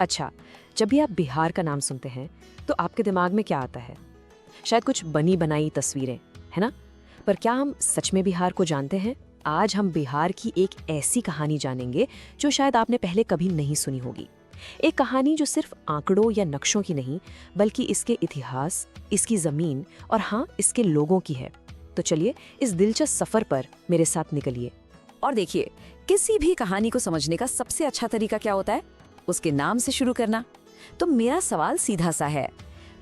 अच्छा, जब भी आप बिहार का नाम सुनते हैं तो आपके दिमाग में क्या आता है? शायद कुछ बनी बनाई तस्वीरें, है ना? पर क्या हम सच में बिहार को जानते हैं? आज हम बिहार की एक ऐसी कहानी जानेंगे जो शायद आपने पहले कभी नहीं सुनी होगी। एक कहानी जो सिर्फ आंकड़ों या नक्शों की नहीं, बल्कि इसके इतिहास, इसकी जमीन और हाँ, इसके लोगों की है। तो चलिए इस दिलचस्प सफर पर मेरे साथ निकलिए। और देखिए, किसी भी कहानी को समझने का सबसे अच्छा तरीका क्या होता है? उसके नाम से शुरू करना। तो मेरा सवाल सीधा सा है,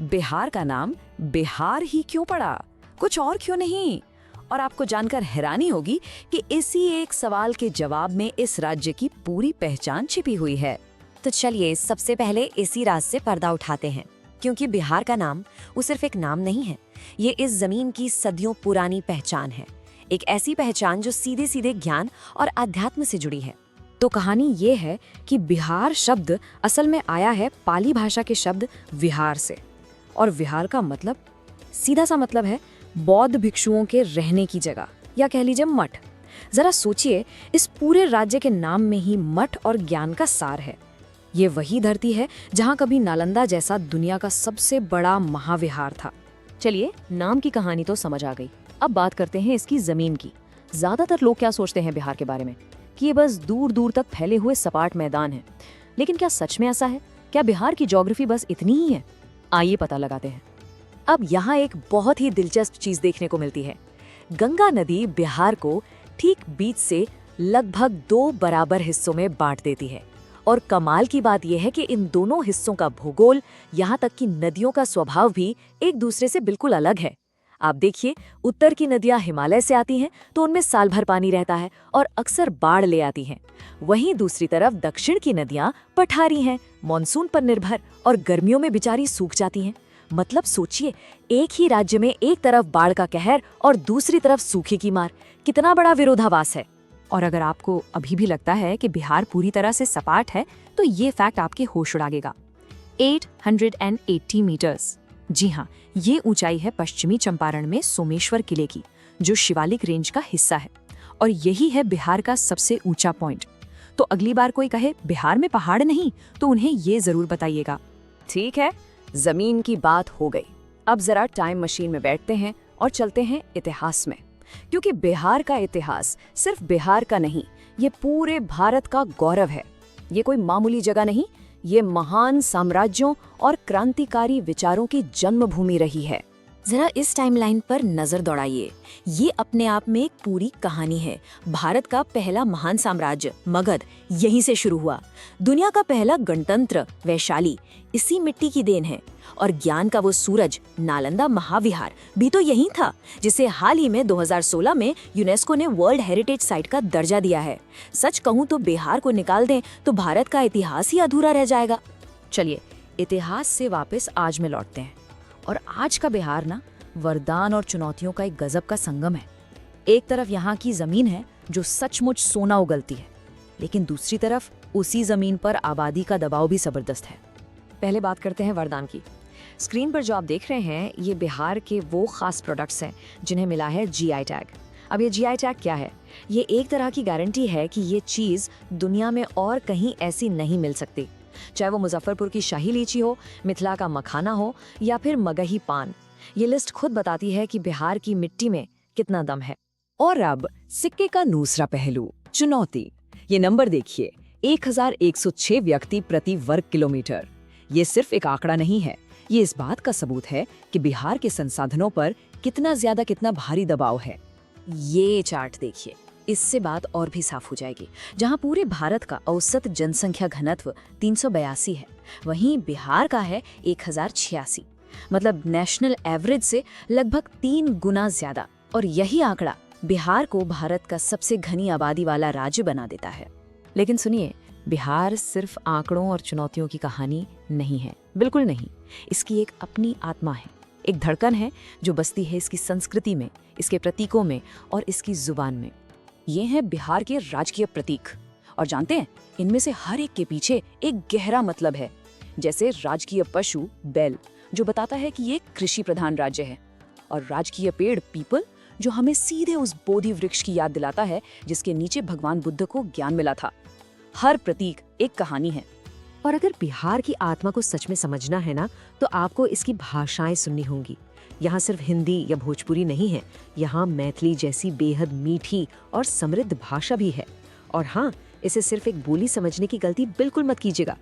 बिहार का नाम बिहार ही क्यों पड़ा, कुछ और क्यों नहीं? और आपको जानकर हैरानी होगी कि इसी एक सवाल के जवाब में इस राज्य की पूरी पहचान छिपी हुई है। तो चलिए सबसे पहले इसी राज से पर्दा उठाते हैं, क्योंकि बिहार का नाम वो सिर्फ एक नाम नहीं है, ये इस जमीन की सदियों पुरानी पहचान है। एक ऐसी पहचान जो सीधे सीधे ज्ञान और अध्यात्म से जुड़ी है। तो कहानी ये है कि बिहार शब्द असल में आया है पाली भाषा के शब्द विहार से, और विहार का मतलब सीधा सा मतलब है बौद्ध भिक्षुओं के रहने की जगह, या कह लीजिए मठ। जरा सोचिए, इस पूरे राज्य के नाम में ही मठ और ज्ञान का सार है। ये वही धरती है जहाँ कभी नालंदा जैसा दुनिया का सबसे बड़ा महाविहार था। चलिए, नाम की कहानी तो समझ आ गई, अब बात करते हैं इसकी जमीन की। ज्यादातर लोग क्या सोचते हैं बिहार के बारे में कि ये बस दूर दूर तक फैले हुए सपाट मैदान है, लेकिन क्या सच में ऐसा है? क्या बिहार की ज्योग्राफी बस इतनी ही है? आइए पता लगाते हैं। अब यहाँ एक बहुत ही दिलचस्प चीज देखने को मिलती है। गंगा नदी बिहार को ठीक बीच से लगभग 2 बराबर हिस्सों में बांट देती है, और कमाल की बात यह है कि इन दोनों हिस्सों का भूगोल, यहाँ तक कि नदियों का स्वभाव भी एक दूसरे से बिल्कुल अलग है। आप देखिए, उत्तर की नदियां हिमालय से आती हैं तो उनमें साल भर पानी रहता है और अक्सर बाढ़ ले आती हैं। वहीं दूसरी तरफ दक्षिण की नदियां पठारी हैं, मॉनसून पर निर्भर, और गर्मियों में बेचारी सूख जाती हैं। मतलब सोचिए, एक ही राज्य में एक तरफ बाढ़ का कहर और दूसरी तरफ सूखे की मार, कितना बड़ा विरोधाभास है। और अगर आपको अभी भी लगता है कि बिहार पूरी तरह से सपाट है, तो ये फैक्ट आपके होश उड़ा देगा। 880 मीटर्स, जी हाँ, ये ऊंचाई है पश्चिमी चंपारण में सोमेश्वर किले की, जो शिवालिक रेंज का हिस्सा है, और यही है बिहार का सबसे ऊंचा पॉइंट। तो अगली बार कोई कहे बिहार में पहाड़ नहीं, तो उन्हें ये जरूर बताइएगा। ठीक है, जमीन की बात हो गई। अब जरा टाइम मशीन में बैठते हैं और चलते हैं इतिहास में, क्योंकि बिहार का इतिहास सिर्फ बिहार का नहीं, ये पूरे भारत का गौरव है। ये कोई मामूली जगह नहीं, ये महान साम्राज्यों और क्रांतिकारी विचारों की जन्मभूमि रही है। जरा इस टाइमलाइन पर नजर दौड़ाइए। ये अपने आप में एक पूरी कहानी है। भारत का पहला महान साम्राज्य मगध यहीं से शुरू हुआ। दुनिया का पहला गणतंत्र वैशाली इसी मिट्टी की देन है। और ज्ञान का वो सूरज नालंदा महाविहार भी तो यहीं था, जिसे हाल ही में 2016 में यूनेस्को ने वर्ल्ड हेरिटेज साइट का दर्जा दिया है। सच कहूँ तो बिहार को निकाल दें तो भारत का इतिहास ही अधूरा रह जाएगा। चलिए, इतिहास से वापस आज में लौटते हैं। और आज का बिहार ना, वरदान और चुनौतियों का एक गजब का संगम है। एक तरफ यहाँ की जमीन है जो सचमुच सोना उगलती है, लेकिन दूसरी तरफ उसी जमीन पर आबादी का दबाव भी जबरदस्त है। पहले बात करते हैं वरदान की। स्क्रीन पर जो आप देख रहे हैं, ये बिहार के वो खास प्रोडक्ट्स हैं जिन्हें मिला है जीआई टैग। अब ये जीआई टैग क्या है? ये एक तरह की गारंटी है कि ये चीज़ दुनिया में और कहीं ऐसी नहीं मिल सकती, चाहे वो मुजफ्फरपुर की शाही लीची हो, मिथिला का मखाना हो, या फिर मगही पान। ये लिस्ट खुद बताती है कि बिहार की मिट्टी में कितना दम है। और अब सिक्के का दूसरा पहलू, चुनौती। ये नंबर देखिए, 1106 व्यक्ति प्रति वर्ग किलोमीटर। ये सिर्फ एक आंकड़ा नहीं है, ये इस बात का सबूत है कि बिहार के संसाधनों पर कितना ज्यादा, कितना भारी दबाव है। ये चार्ट देखिए, इससे बात और भी साफ हो जाएगी। जहां पूरे भारत का औसत जनसंख्या घनत्व 382 है, वहीं बिहार का है 1086, मतलब नेशनल एवरेज से लगभग 3 गुना ज्यादा। और यही आंकड़ा बिहार को भारत का सबसे घनी आबादी वाला राज्य बना देता है। लेकिन सुनिए, बिहार सिर्फ आंकड़ों और चुनौतियों की कहानी नहीं है, बिल्कुल नहीं। इसकी एक अपनी आत्मा है, एक धड़कन है जो बसती है इसकी संस्कृति में, इसके प्रतीकों में और इसकी जुबान में। ये हैं बिहार के राजकीय प्रतीक, और जानते हैं, इनमें से हर एक के पीछे एक गहरा मतलब है। जैसे राजकीय पशु बैल, जो बताता है कि ये कृषि प्रधान राज्य है, और राजकीय पेड़ पीपल, जो हमें सीधे उस बोधि वृक्ष की याद दिलाता है जिसके नीचे भगवान बुद्ध को ज्ञान मिला था। हर प्रतीक एक कहानी है। और अगर बिहार की आत्मा को सच में समझना है ना, तो आपको इसकी भाषाएं सुननी होंगी। यहाँ सिर्फ हिंदी या भोजपुरी नहीं है, यहाँ मैथिली जैसी बेहद मीठी और समृद्ध भाषा भी है। और हाँ, इसे सिर्फ एक बोली समझने की गलती बिल्कुल मत कीजिएगा।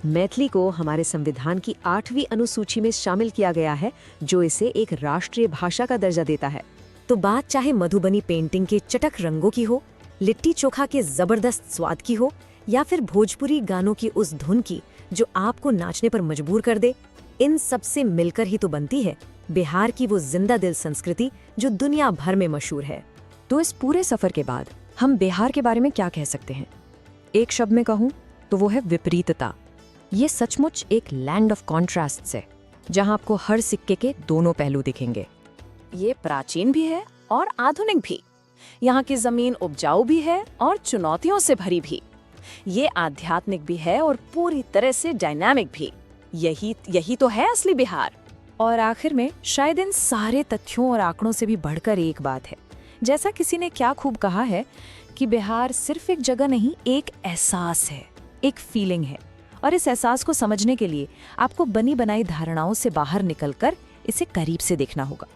मैथिली को हमारे संविधान की 8वीं अनुसूची में शामिल किया गया है, जो इसे एक राष्ट्रीय भाषा का दर्जा देता है। तो बात चाहे मधुबनी पेंटिंग के चटक रंगों की हो, लिट्टी चोखा के जबरदस्त स्वाद की हो, या फिर भोजपुरी गानों की उस धुन की जो आपको नाचने पर मजबूर कर दे, इन सब से मिलकर ही तो बनती है बिहार की वो जिंदा दिल संस्कृति जो दुनिया भर में मशहूर है। तो इस पूरे सफर के बाद हम बिहार के बारे में क्या कह सकते हैं? एक शब्द में कहूँ तो वो है विपरीतता। ये सचमुच एक लैंड ऑफ कॉन्ट्रास्ट्स है, जहाँ आपको हर सिक्के के दोनों पहलू दिखेंगे। ये प्राचीन भी है और आधुनिक भी। यहाँ की जमीन उपजाऊ भी है और चुनौतियों से भरी भी। ये आध्यात्मिक भी है और पूरी तरह से डायनामिक भी। यही तो है असली बिहार। और आखिर में शायद इन सारे तथ्यों और आंकड़ों से भी बढ़कर एक बात है। जैसा किसी ने क्या खूब कहा है कि बिहार सिर्फ एक जगह नहीं, एक एहसास है, एक फीलिंग है। और इस एहसास को समझने के लिए आपको बनी बनाई धारणाओं से बाहर निकलकर इसे करीब से देखना होगा।